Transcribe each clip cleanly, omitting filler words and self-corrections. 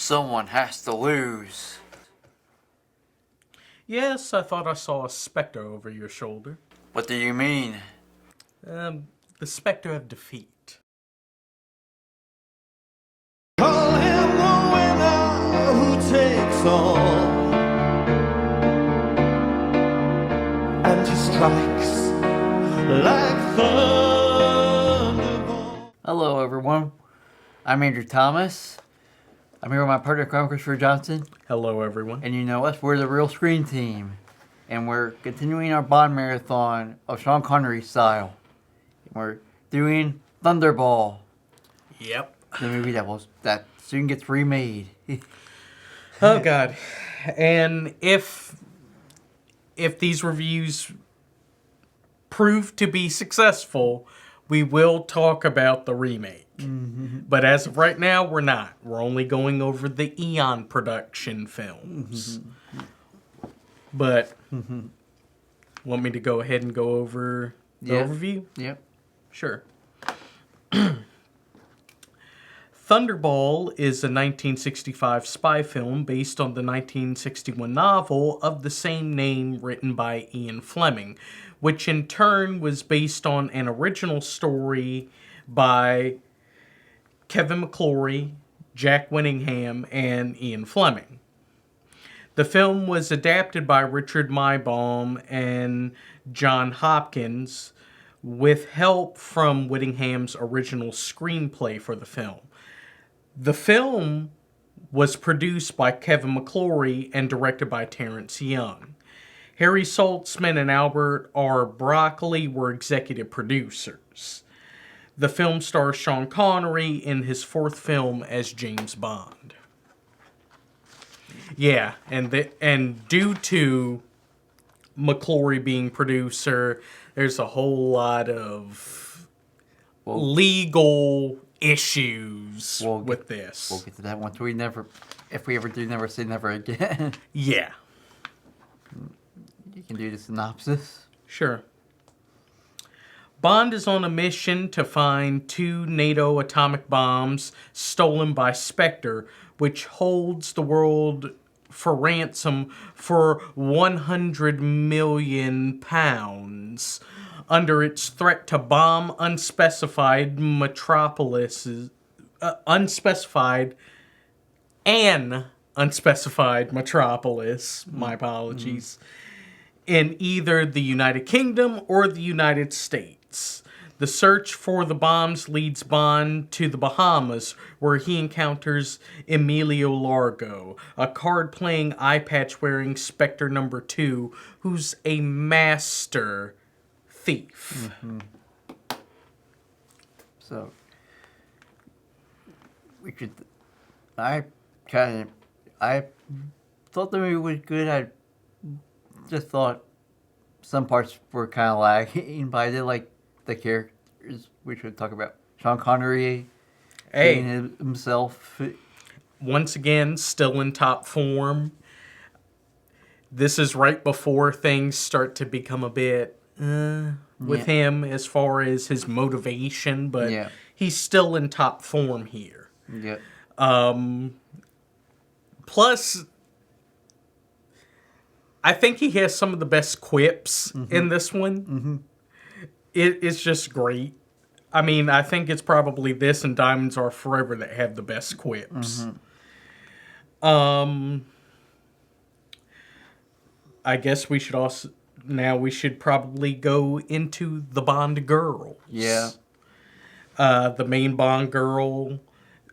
Someone has to lose. Yes, I thought I saw a specter over your shoulder. What do you mean? The specter of defeat. Call him the winner who takes all, and he strikes like thunderball. Hello, everyone. I'm Andrew Thomas. I'm here with my partner, Christopher Johnson. Hello, everyone. And you know us, we're the Real Screen Team. And we're continuing our Bond marathon of Sean Connery style. We're doing Thunderball. Yep. The movie that soon gets remade. Oh, God. And if these reviews prove to be successful, we will talk about the remake. Mm-hmm. But as of right now, we're not. We're only going over the Eon production films. Mm-hmm. But, want me to go ahead and go over the overview? Yep. Sure. Thunderball is a 1965 spy film based on the 1961 novel of the same name written by Ian Fleming, which in turn was based on an original story by Kevin McClory, Jack Winningham, and Ian Fleming. The film was adapted by Richard Maibaum and John Hopkins with help from Whittingham's original screenplay for the film. The film was produced by Kevin McClory and directed by Terrence Young. Harry Saltzman and Albert R. Broccoli were executive producers. The film stars Sean Connery in his fourth film as James Bond. Yeah, and due to McClory being producer, there's a whole lot of legal issues with this. We'll get to that once if we ever do Never Say Never Again. Yeah. You can do the synopsis. Sure. Bond is on a mission to find 2 NATO atomic bombs stolen by Spectre, which holds the world for ransom for £100 million under its threat to bomb unspecified metropolises, unspecified metropolis, my apologies, in either the United Kingdom or the United States. The search for the bombs leads Bond to the Bahamas, where he encounters Emilio Largo, a card-playing, eye-patch-wearing Spectre number 2, who's a master thief. Mm-hmm. So, we could... I thought the movie was good. I just thought some parts were kind of lagging, but I did like the characters, we should talk about. Sean Connery being himself. Once again, still in top form. This is right before things start to become a bit with him as far as his motivation, but he's still in top form here. Yeah. Plus, I think he has some of the best quips in this one. Mm-hmm. It's just great. I mean, I think it's probably this and Diamonds Are Forever that have the best quips. Mm-hmm. I guess we should probably go into the Bond girls. Yeah. The main Bond girl,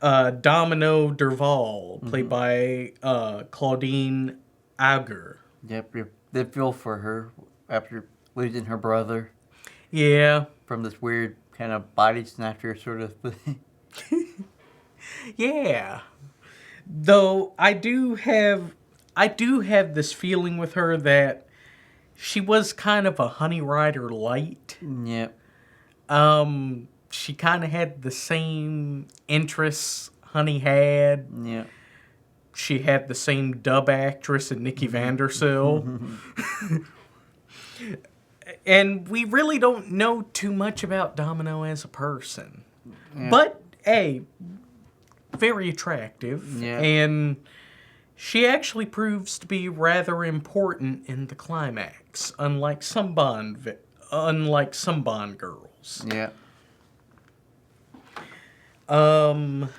Domino Derval, played by Claudine Auger. Yep, they feel for her after losing her brother. Yeah. From this weird kind of body snatcher sort of thing. Yeah. Though I do have this feeling with her that she was kind of a Honey Rider light. Yep. She kind of had the same interests Honey had. Yep. She had the same dub actress in Nikki Vandersill. And we really don't know too much about Domino as a person. Yeah. But, hey, very attractive. Yeah. And she actually proves to be rather important in the climax, unlike some Bond girls. Yeah. Other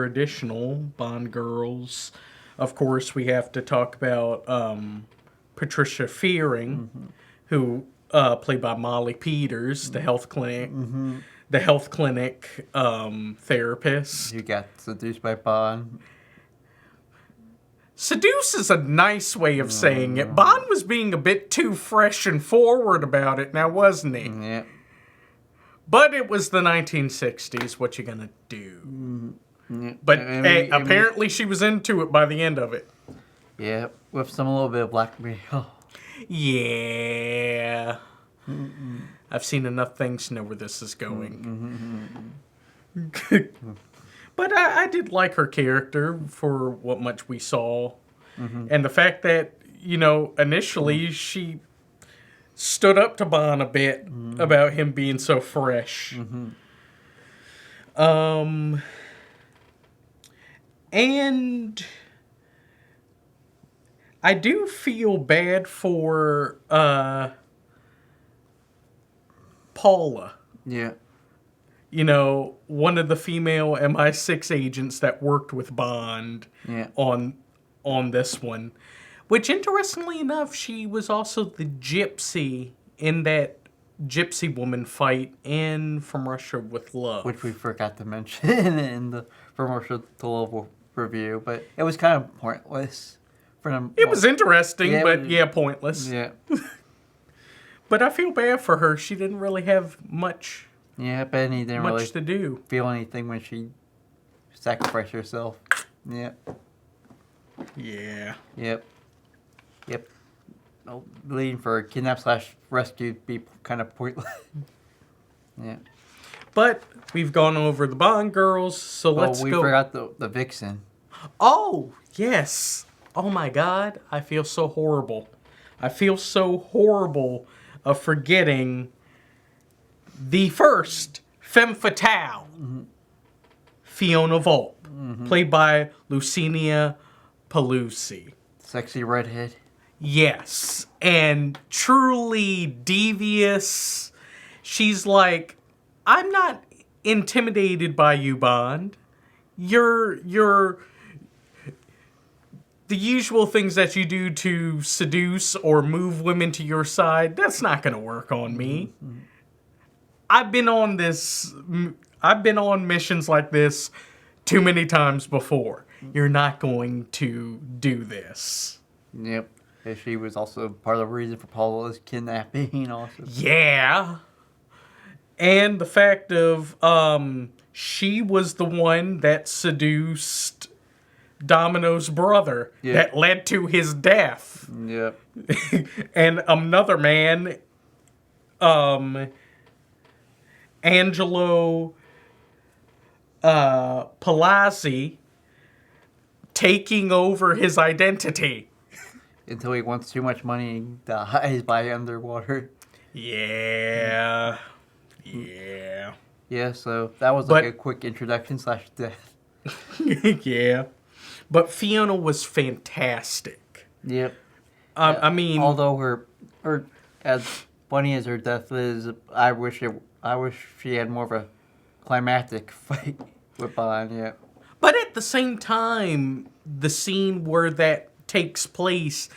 additional Bond girls, of course, we have to talk about Patricia Fearing, who played by Molly Peters, the health clinic, therapist. You got seduced by Bond. Seduce is a nice way of saying it. Bond was being a bit too fresh and forward about it now, wasn't he? Yeah. But it was the 1960s. What you gonna do? Yeah. But apparently she was into it by the end of it. Yeah, with some little bit of blackmail. Yeah. I've seen enough things to know where this is going. But I did like her character for what much we saw. And the fact that, initially she stood up to Bond a bit about him being so fresh. And I do feel bad for Paula. Yeah. One of the female MI6 agents that worked with Bond on this one. Which, interestingly enough, she was also the gypsy in that gypsy woman fight in From Russia with Love. Which we forgot to mention in the From Russia to Love review, but it was kind of pointless for them. It was interesting, but pointless. Yeah. But I feel bad for her. She didn't really have much. Yeah, Benny didn't much really to do. Feel anything when she sacrificed herself. Yeah. Yeah. Yep. Leading for kidnap/rescue be kind of pointless. Yeah. But we've gone over the Bond girls, so let's go. We forgot the Vixen. Oh, yes. Oh my God. I feel so horrible. I feel so horrible of forgetting the first femme fatale, Fiona Volpe, played by Lucinia Pelusi. Sexy redhead. Yes, and truly devious. She's like, I'm not intimidated by you, Bond. You're the usual things that you do to seduce or move women to your side. That's not going to work on me. I've been on missions like this too many times before. You're not going to do this. Yep. And she was also part of the reason for Paula's kidnapping also. Yeah. And the fact of she was the one that seduced Domino's brother that led to his death. Yep. And another man, Angelo Palazzi, taking over his identity. Until he wants too much money and dies by underwater. Yeah. Yeah, so that was like a quick introduction/death. Yeah. But Fiona was fantastic. Yep. I mean, although her as funny as her death is, I wish she had more of a climactic fight with Bond. Yeah. But at the same time, the scene where that takes place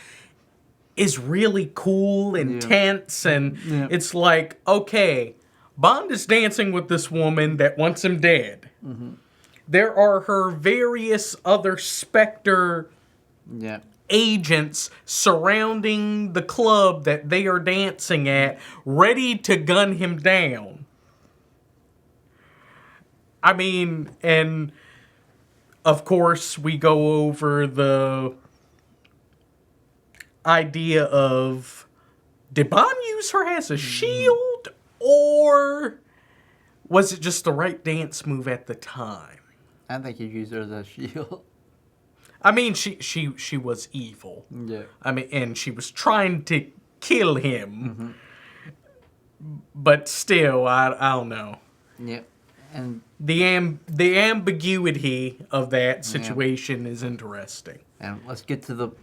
is really cool and tense, and it's like, okay, Bond is dancing with this woman that wants him dead. There are her various other Spectre agents surrounding the club that they are dancing at, ready to gun him down. I mean, and of course we go over the idea of, did Bond use her as a shield, or was it just the right dance move at the time? I think he used her as a shield. I mean, she was evil. Yeah. I mean, and she was trying to kill him. But still, I don't know. Yep. And the ambiguity of that situation is interesting. And let's get to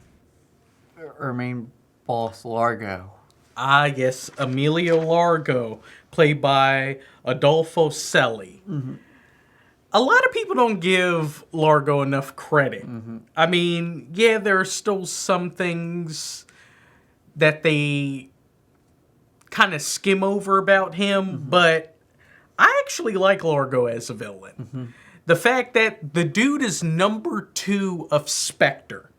our main boss, Largo. Ah, yes, Emilio Largo, played by Adolfo Celli. Mm-hmm. A lot of people don't give Largo enough credit. Mm-hmm. I mean, yeah, there are still some things that they kind of skim over about him, Mm-hmm. but I actually like Largo as a villain. Mm-hmm. The fact that the dude is number 2 of Spectre.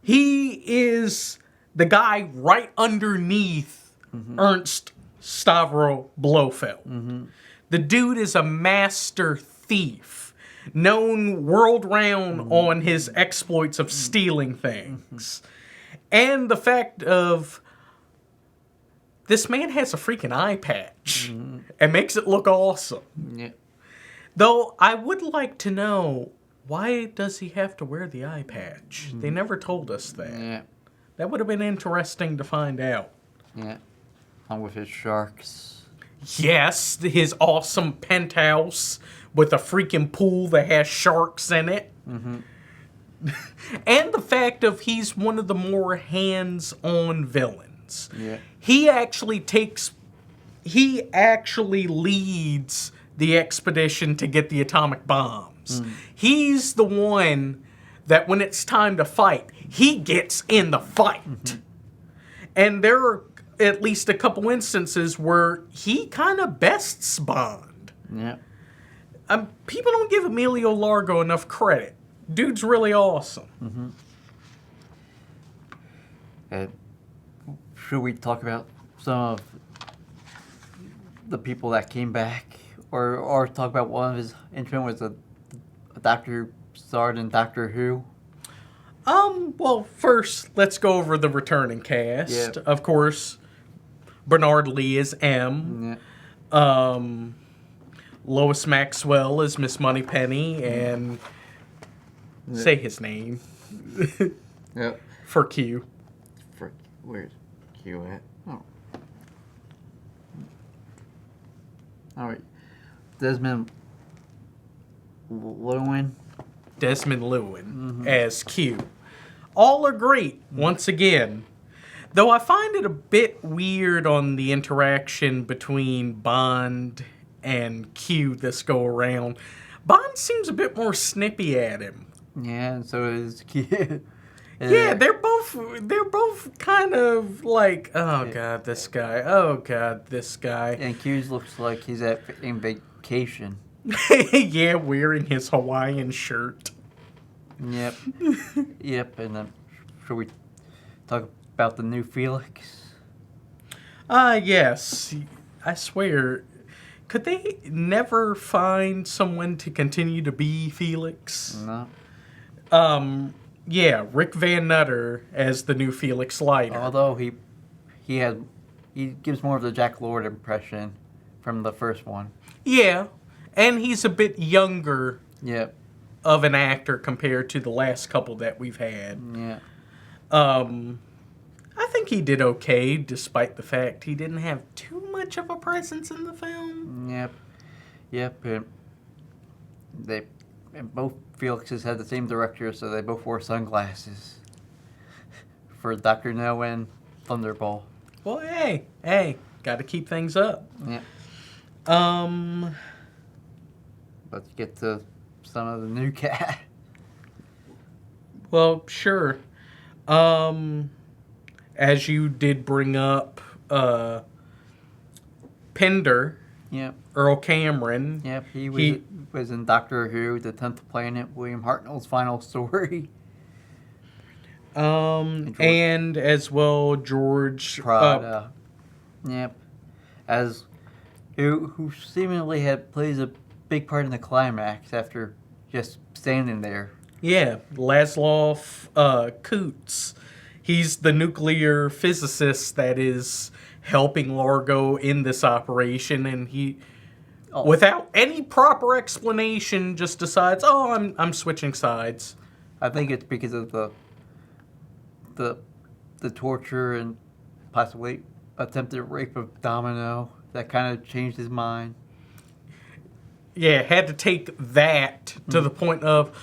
He is the guy right underneath Ernst Stavro Blofeld. Mm-hmm. The dude is a master thief, known world round on his exploits of stealing things. And the fact of this man has a freaking eye patch and makes it look awesome. Yeah. Though I would like to know, why does he have to wear the eye patch? They never told us that. Yeah. That would have been interesting to find out. Yeah. Along with his sharks. Yes, his awesome penthouse with a freaking pool that has sharks in it. Mm-hmm. And the fact of he's one of the more hands-on villains. Yeah. He actually leads the expedition to get the atomic bombs. He's the one that when it's time to fight, he gets in the fight. And there are at least a couple instances where he kind of bests Bond. Yeah. People don't give Emilio Largo enough credit. Dude's really awesome. Mm-hmm. And should we talk about some of the people that came back? Or talk about one of his intro was a doctor who starred in Doctor Who? Well, first, let's go over the returning cast. Yep. Of course, Bernard Lee is M. Yeah. Lois Maxwell is Miss Moneypenny, and say his name Yep. for Q. Where's Q at? Oh. Alright. Desmond Llewellyn. Desmond Llewellyn as Q. All are great, once again. Though I find it a bit weird on the interaction between Bond and Q this go around. Bond seems a bit more snippy at him. Yeah, and so is Q. Yeah, they're both kind of like, oh god, this guy. Oh god, this guy. And Q looks like he's in vacation. Yeah, wearing his Hawaiian shirt. Yep. Yep, and then should we talk about the new Felix? Yes. I swear, could they never find someone to continue to be Felix? No. Yeah, Rick Van Nutter as the new Felix Leiter. Although he gives more of the Jack Lord impression from the first one. Yeah, and he's a bit younger Yep. of an actor compared to the last couple that we've had. Yeah. I think he did okay, despite the fact he didn't have too much of a presence in the film. Yep. Yep. And both Felixes had the same director, so they both wore sunglasses. For Dr. No and Thunderball. Well, hey, got to keep things up. Yeah. Let's get to some of the new cat. Well, sure. As you did bring up, Pender, Yep. Earl Cameron. Yep. He was in Doctor Who, The 10th Planet, William Hartnell's Final Story. And as well, George Prada. Yep. As who seemingly plays a big part in the climax after just standing there. Yeah, Laszlo Kutz. He's the nuclear physicist that is helping Largo in this operation, and he, without any proper explanation, just decides, "Oh, I'm switching sides." I think it's because of the torture and possibly attempted rape of Domino that kind of changed his mind. had to take that to the point of,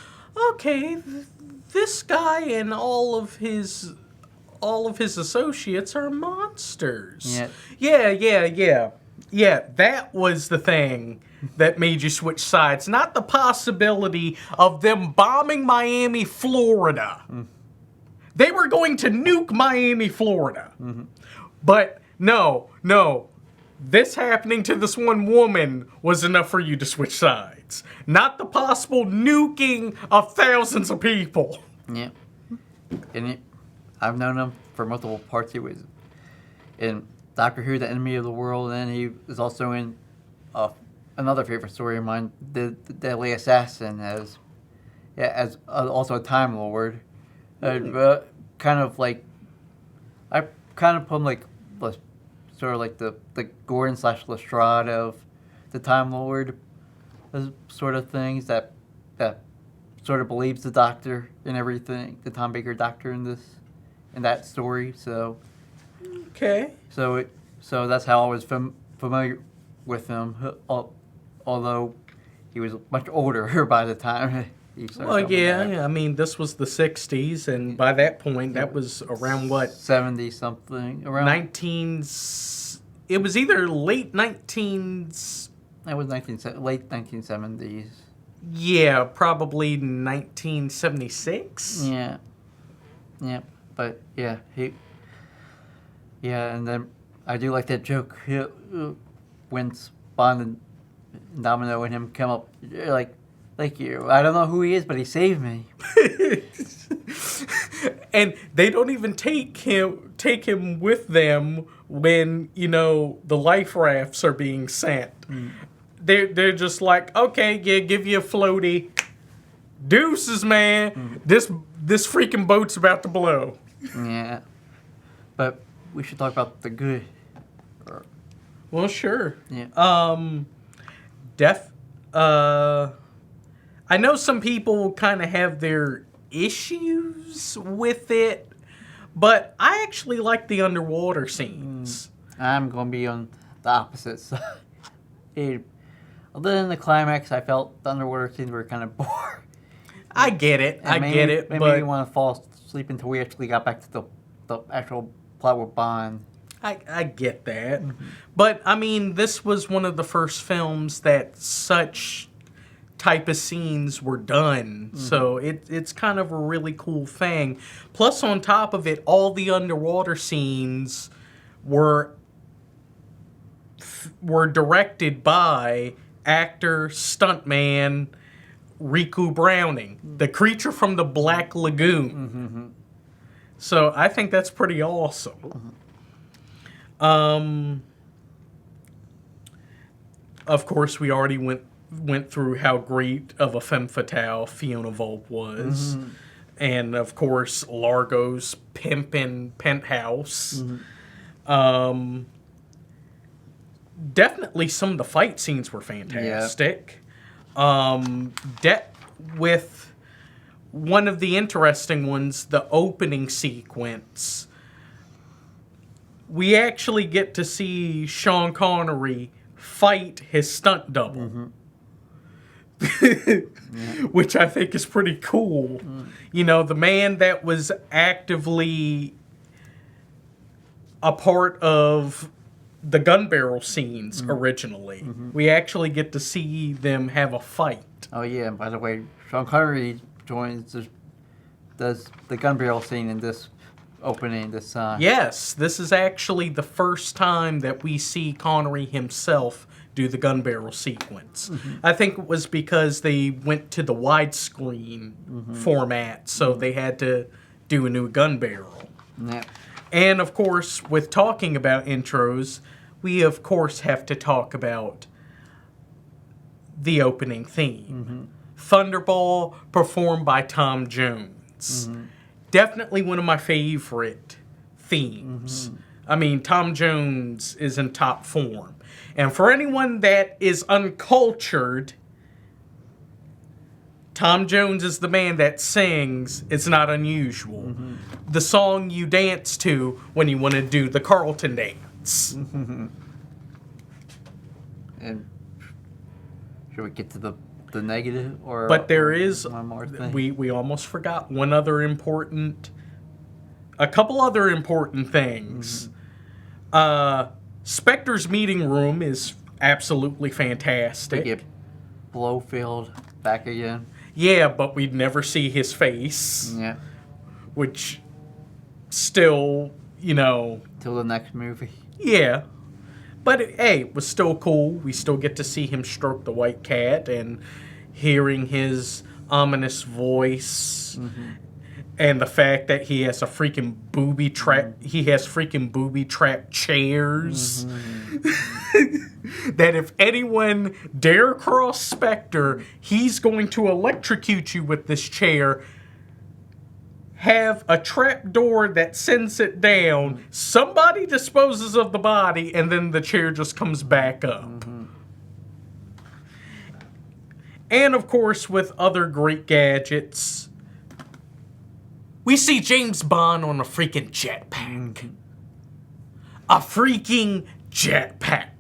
okay, this guy and all of his associates are monsters. Yeah, that was the thing that made you switch sides, not the possibility of them bombing Miami, Florida. They were going to nuke Miami, Florida. But no, this happening to this one woman was enough for you to switch sides. Not the possible nuking of thousands of people. Yeah. And I've known him for multiple parts. He was in Doctor Who, The Enemy of the World, and he was also in another favorite story of mine, The Deadly Assassin, as also a Time Lord. Really? Kind of like, I kind of put him like sort of like the Gordon / Lestrade of the Time Lord, sort of things that sort of believes the Doctor and everything, the Tom Baker Doctor in that story. So okay. So that's how I was familiar with him, although he was much older by the time he started. Well, yeah. I mean, this was the 60s, and by that point, that was around what? 70-something. Around 19... It was either late 19s... That was late 1970s. Yeah, probably 1976? Yeah. But, yeah, and then I do like that joke when Bond and Domino and him come up, like you. I don't know who he is, but he saved me. And they don't even take him with them when, the life rafts are being sent. They're just like, okay, yeah, give you a floaty. Deuces, man. This freaking boat's about to blow. Yeah. But we should talk about the good. Well, sure. Yeah. I know some people kind of have their issues with it, but I actually like the underwater scenes. I'm going to be on the opposite side. Other than the climax, I felt the underwater scenes were kind of boring. I get it. It made me want to fall asleep until we actually got back to the actual plot with Bond. I get that. But, I mean, this was one of the first films that such type of scenes were done. So it's kind of a really cool thing. Plus, on top of it, all the underwater scenes were directed by actor, stuntman, Riku Browning, the creature from the Black Lagoon. So I think that's pretty awesome. Of course, we already went through how great of a femme fatale Fiona Volpe was. And, of course, Largo's pimpin' penthouse. Definitely some of the fight scenes were fantastic. With one of the interesting ones, the opening sequence, we actually get to see Sean Connery fight his stunt double. Which I think is pretty cool. The man that was actively a part of the gun barrel scenes originally. We actually get to see them have a fight. Oh, yeah. And by the way, Sean Connery does the gun barrel scene in this opening this time. Yes, this is actually the first time that we see Connery himself do the gun barrel sequence. I think it was because they went to the widescreen format, so they had to do a new gun barrel. Yeah. And, of course, with talking about intros, we, of course, have to talk about the opening theme. Thunderball, performed by Tom Jones. Definitely one of my favorite themes. I mean, Tom Jones is in top form. And for anyone that is uncultured, Tom Jones is the man that sings It's Not Unusual. The song you dance to when you want to do the Carlton dance. And Should we get to the negative or? But there is one more thing. we almost forgot a couple other important things. Spectre's meeting room is absolutely fantastic. We get Blofeld back again. Yeah, but we'd never see his face. Yeah. Which still, Till the next movie. yeah. But hey, it was still cool. We still get to see him stroke the white cat and hearing his ominous voice. And the fact that he has a freaking booby trap, he has freaking booby trap chairs. That if anyone dare cross Spectre, he's going to electrocute you with this chair. Have a trap door that sends it down. Somebody disposes of the body, and then the chair just comes back up. And of course, with other great gadgets, we see James Bond on a freaking jetpack. A freaking jetpack.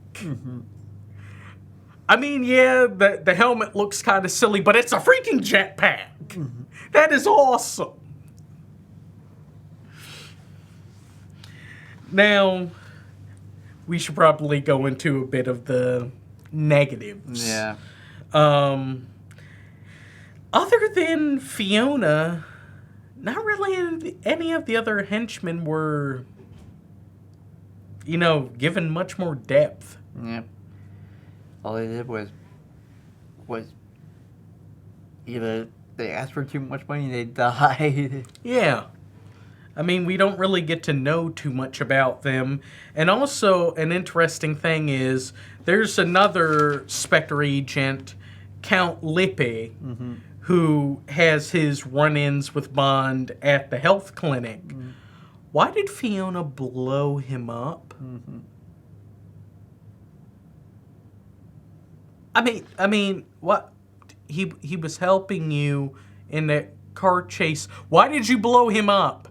I mean, yeah, the helmet looks kind of silly, but it's a freaking jetpack. That is awesome. Now, we should probably go into a bit of the negatives. Yeah. Other than Fiona, not really any of the other henchmen were, given much more depth. Yeah. All they did was either they asked for too much money, they died. Yeah. I mean, we don't really get to know too much about them. And also, an interesting thing is, there's another Spectre agent, Count Lippe, who has his run-ins with Bond at the health clinic. Why did Fiona blow him up? I mean, what? He was helping you in that car chase. Why did you blow him up?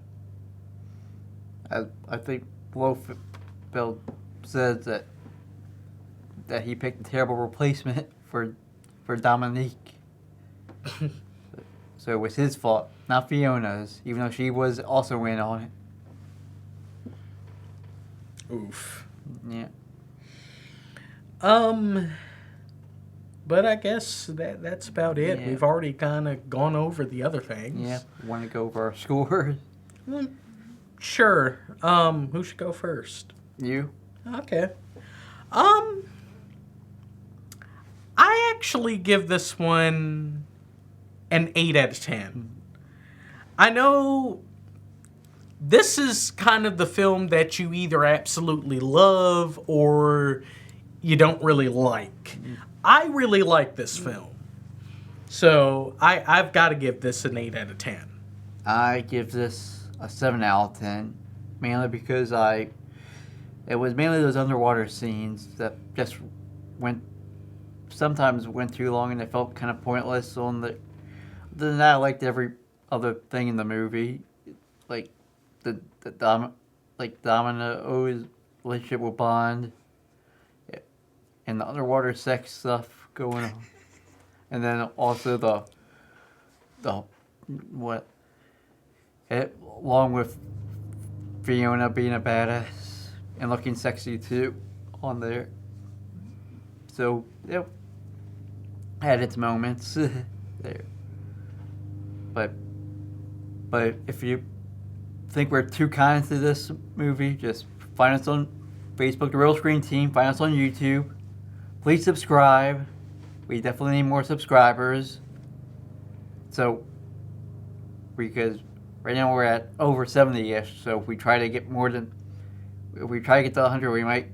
I think Blofeld said that he picked a terrible replacement for Dominique. So it was his fault, not Fiona's, even though she was also in on it. Oof. Yeah. But I guess that's about it. Yeah. We've already kind of gone over the other things. Yeah. Want to go over our scores? Sure. Who should go first? You? Okay. I actually give this one an 8 out of 10. I know this is kind of the film that you either absolutely love or you don't really like. I really like this film. So I've got to give this an 8 out of 10. I give this a 7 out of 10, mainly because it was mainly those underwater scenes that just sometimes went too long and it felt kind of pointless. Other than that, I liked every other thing in the movie, like Domino's relationship with Bond, and the underwater sex stuff going on, and then also along with Fiona being a badass and looking sexy too on there. So it had its moments there. But if you think we're too kind to this movie, just find us on Facebook, The Real Screen Team. Find us on YouTube. Please subscribe. We definitely need more subscribers. So, because right now we're at over 70-ish, so if we try to get to 100, we might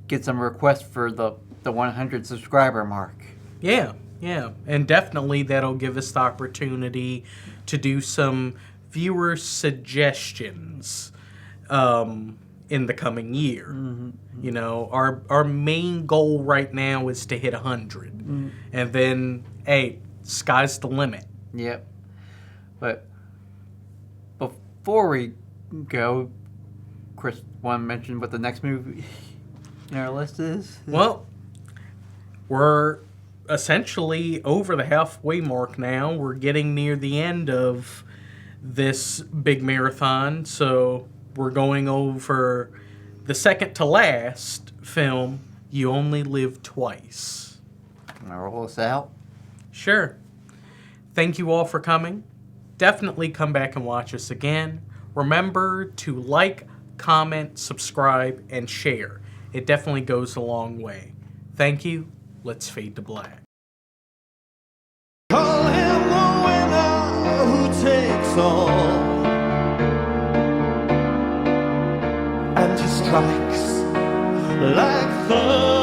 get some requests for the 100 subscriber mark. Yeah, and definitely that'll give us the opportunity to do some viewer suggestions in the coming year. Our main goal right now is to hit 100, and then sky's the limit. Yep. But before we go, Chris, want to mention what the next movie in our list is? Well, we're essentially over the halfway mark now. We're getting near the end of this big marathon, so we're going over the second to last film, You Only Live Twice. Can I roll us out? Sure. Thank you all for coming. Definitely come back and watch us again. Remember to like, comment, subscribe, and share. It definitely goes a long way. Thank you. Let's fade to black. Call him the winner who takes all, and he strikes like thunder.